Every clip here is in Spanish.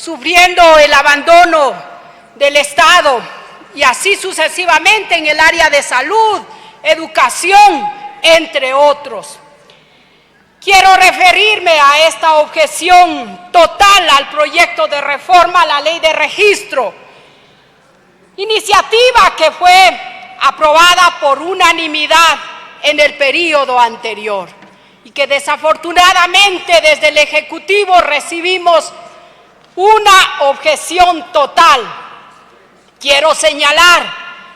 sufriendo el abandono del Estado y así sucesivamente en el área de salud, educación, entre otros. Quiero referirme a esta objeción total al proyecto de reforma a la ley de registro, iniciativa que fue aprobada por unanimidad en el periodo anterior y que desafortunadamente desde el Ejecutivo recibimos una objeción total. Quiero señalar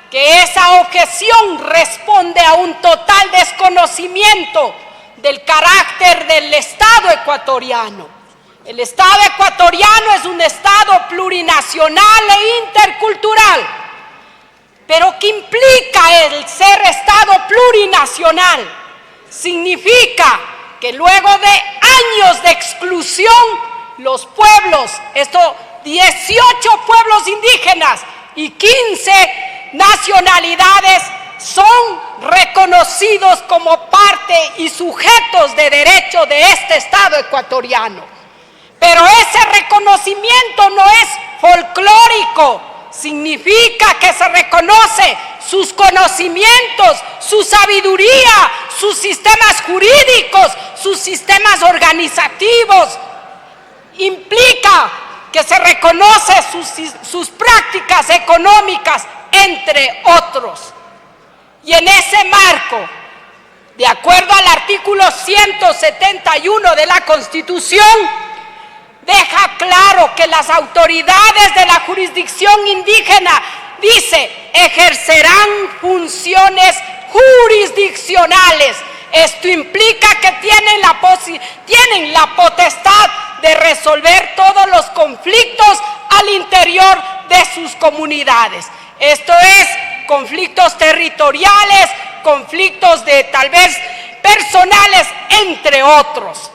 que esa objeción responde a un total desconocimiento del carácter del Estado ecuatoriano. El Estado ecuatoriano es un Estado plurinacional e intercultural, pero ¿qué implica el ser Estado plurinacional? Significa que luego de años de exclusión, los pueblos, estos 18 pueblos indígenas y 15 nacionalidades son reconocidos como parte y sujetos de derecho de este Estado ecuatoriano. Pero ese reconocimiento no es folclórico, significa que se reconoce sus conocimientos, su sabiduría, sus sistemas jurídicos, sus sistemas organizativos. Implica que se reconoce sus prácticas económicas, entre otros. Y en ese marco, de acuerdo al artículo 171 de la Constitución, deja claro que las autoridades de la jurisdicción indígena, dice, ejercerán funciones jurisdiccionales. Esto implica que tienen la potestad de resolver todos los conflictos al interior de sus comunidades. Esto es, conflictos territoriales, conflictos de tal vez personales, entre otros.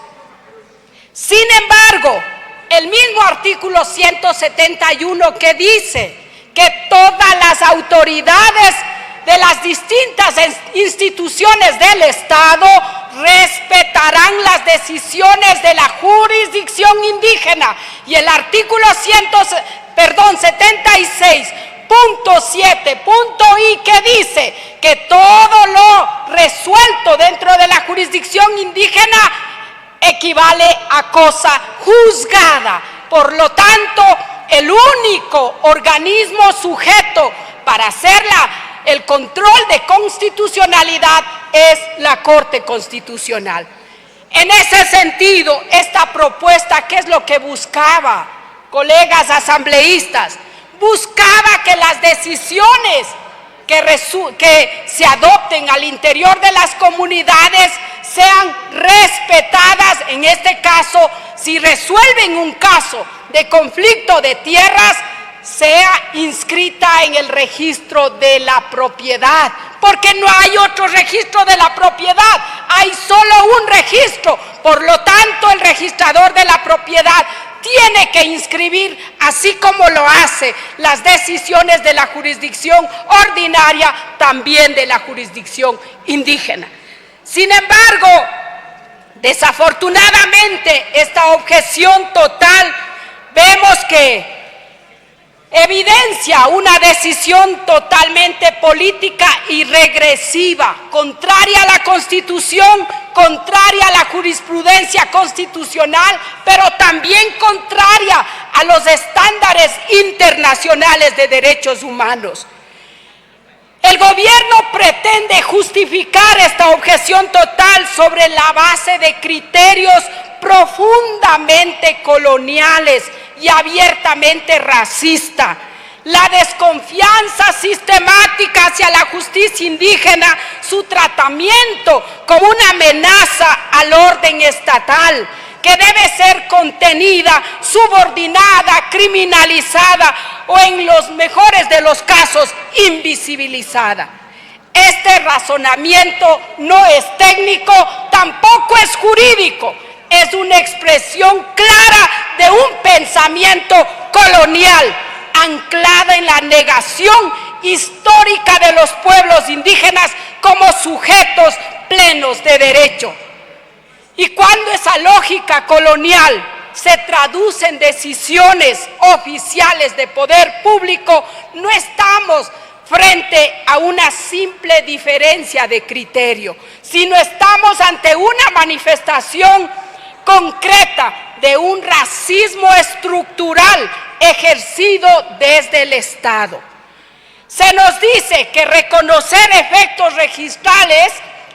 Sin embargo, el mismo artículo 171 que dice que todas las autoridades de las distintas instituciones del Estado respetarán las decisiones de la jurisdicción indígena, y el artículo 76.7.i que dice que todo lo resuelto dentro de la jurisdicción indígena equivale a cosa juzgada. Por lo tanto, el único organismo sujeto para hacer el control de constitucionalidad es la Corte Constitucional. En ese sentido, esta propuesta, ¿qué es lo que buscaba, colegas asambleístas? Buscaba que las decisiones que se adopten al interior de las comunidades sean respetadas. En este caso, si resuelven un caso de conflicto de tierras, sea inscrita en el registro de la propiedad, porque no hay otro registro de la propiedad, hay solo un registro. Por lo tanto, el registrador de la propiedad tiene que inscribir, así como lo hace las decisiones de la jurisdicción ordinaria, también de la jurisdicción indígena. Sin embargo, desafortunadamente, esta objeción total vemos que evidencia una decisión totalmente política y regresiva, contraria a la Constitución, contraria a la jurisprudencia constitucional, pero también contraria a los estándares internacionales de derechos humanos. El gobierno pretende justificar esta objeción total sobre la base de criterios profundamente coloniales y abiertamente racista. La desconfianza sistemática hacia la justicia indígena, su tratamiento como una amenaza al orden estatal, que debe ser contenida, subordinada, criminalizada o, en los mejores de los casos, invisibilizada. Este razonamiento no es técnico, tampoco es jurídico. Es una expresión clara de un pensamiento colonial, anclada en la negación histórica de los pueblos indígenas como sujetos plenos de derecho. Y cuando esa lógica colonial se traduce en decisiones oficiales de poder público, no estamos frente a una simple diferencia de criterio, sino estamos ante una manifestación concreta de un racismo estructural ejercido desde el Estado. Se nos dice que reconocer efectos registrales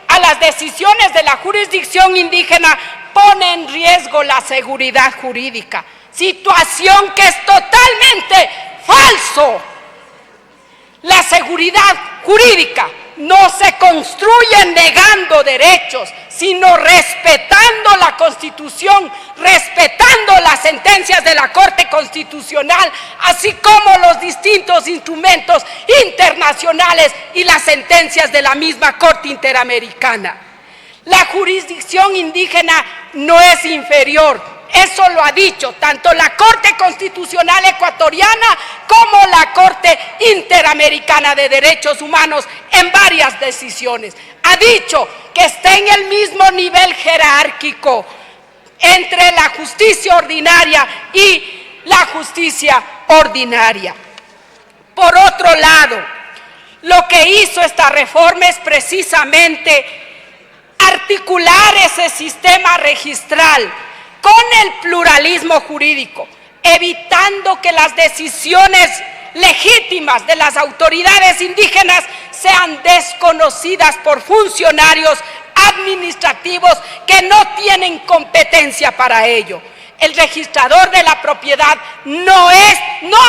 a las decisiones de la jurisdicción indígena pone en riesgo la seguridad jurídica, situación que es totalmente falso. La seguridad jurídica no se construye negando derechos, sino respetando la Constitución, respetando las sentencias de la Corte Constitucional, así como los distintos instrumentos internacionales y las sentencias de la misma Corte Interamericana. La jurisdicción indígena no es inferior. Eso lo ha dicho tanto la Corte Constitucional ecuatoriana como la Corte Interamericana de Derechos Humanos en varias decisiones. Ha dicho que está en el mismo nivel jerárquico entre la justicia ordinaria y la justicia ordinaria. Por otro lado, lo que hizo esta reforma es precisamente articular ese sistema registral con el pluralismo jurídico, evitando que las decisiones legítimas de las autoridades indígenas sean desconocidas por funcionarios administrativos que no tienen competencia para ello. El registrador de la propiedad no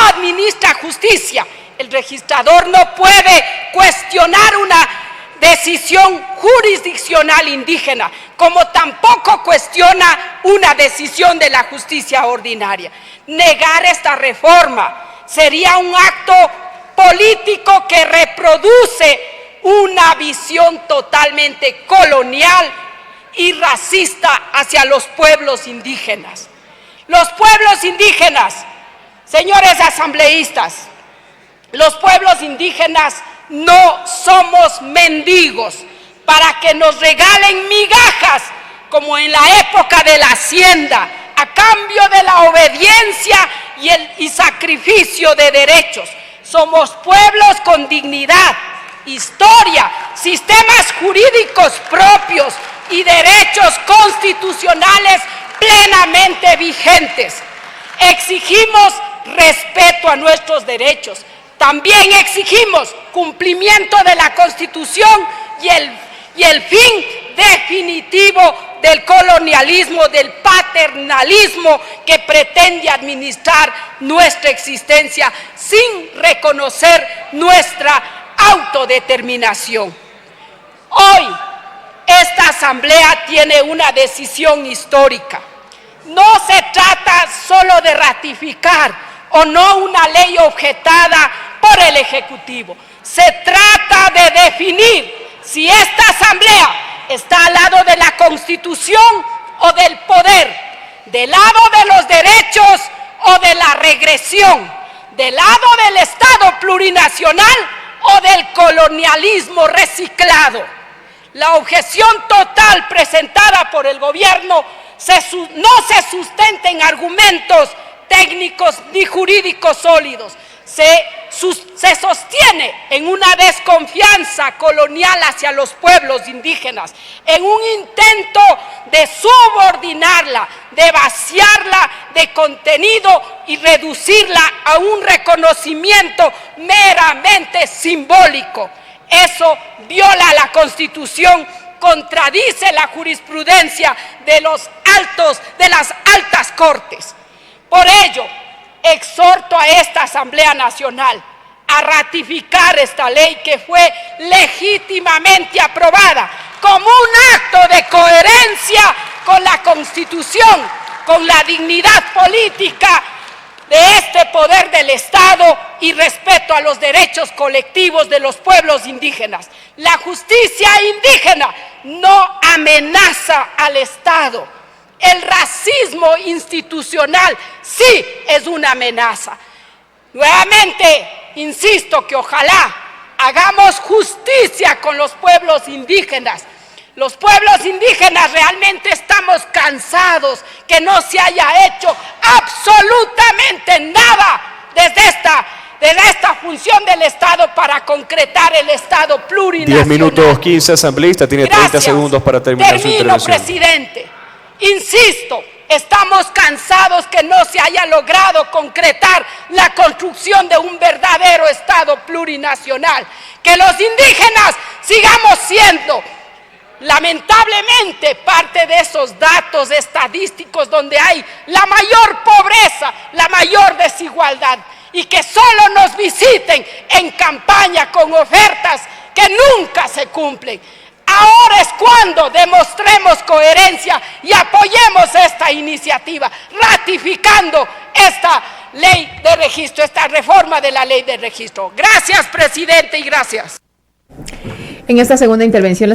administra justicia. El registrador no puede cuestionar una decisión jurisdiccional indígena, como tampoco cuestiona una decisión de la justicia ordinaria. Negar esta reforma sería un acto político que reproduce una visión totalmente colonial y racista hacia los pueblos indígenas. Los pueblos indígenas, señores asambleístas, los pueblos indígenas no somos mendigos para que nos regalen migajas como en la época de la hacienda, a cambio de la obediencia y sacrificio de derechos. Somos pueblos con dignidad, historia, sistemas jurídicos propios y derechos constitucionales plenamente vigentes. Exigimos respeto a nuestros derechos. También exigimos cumplimiento de la Constitución y el fin definitivo del colonialismo, del paternalismo que pretende administrar nuestra existencia sin reconocer nuestra autodeterminación. Hoy, esta Asamblea tiene una decisión histórica. No se trata solo de ratificar o no una ley objetada por el Ejecutivo. Se trata de definir si esta Asamblea está al lado de la Constitución o del poder, del lado de los derechos o de la regresión, del lado del Estado plurinacional o del colonialismo reciclado. La objeción total presentada por el gobierno no se sustenta en argumentos técnicos ni jurídicos sólidos. Se sostiene en una desconfianza colonial hacia los pueblos indígenas, en un intento de subordinarla, de vaciarla de contenido y reducirla a un reconocimiento meramente simbólico. Eso viola la Constitución, contradice la jurisprudencia de las altas cortes. Por ello, exhorto a esta Asamblea Nacional a ratificar esta ley que fue legítimamente aprobada como un acto de coherencia con la Constitución, con la dignidad política de este poder del Estado y respeto a los derechos colectivos de los pueblos indígenas. La justicia indígena no amenaza al Estado. El racismo institucional sí es una amenaza. Nuevamente, insisto que ojalá hagamos justicia con los pueblos indígenas. Los pueblos indígenas realmente estamos cansados que no se haya hecho absolutamente nada desde esta función del Estado para concretar el Estado plurinacional. 10 minutos 15, asambleísta, tiene 30 segundos para terminar su intervención. Presidente. Insisto, estamos cansados que no se haya logrado concretar la construcción de un verdadero Estado plurinacional. Que los indígenas sigamos siendo, lamentablemente, parte de esos datos estadísticos donde hay la mayor pobreza, la mayor desigualdad, y que solo nos visiten en campaña con ofertas que nunca se cumplen. Ahora es cuando demostremos coherencia y apoyemos esta iniciativa, ratificando esta ley de registro, esta reforma de la ley de registro. Gracias, presidente, y gracias. En esta segunda intervención,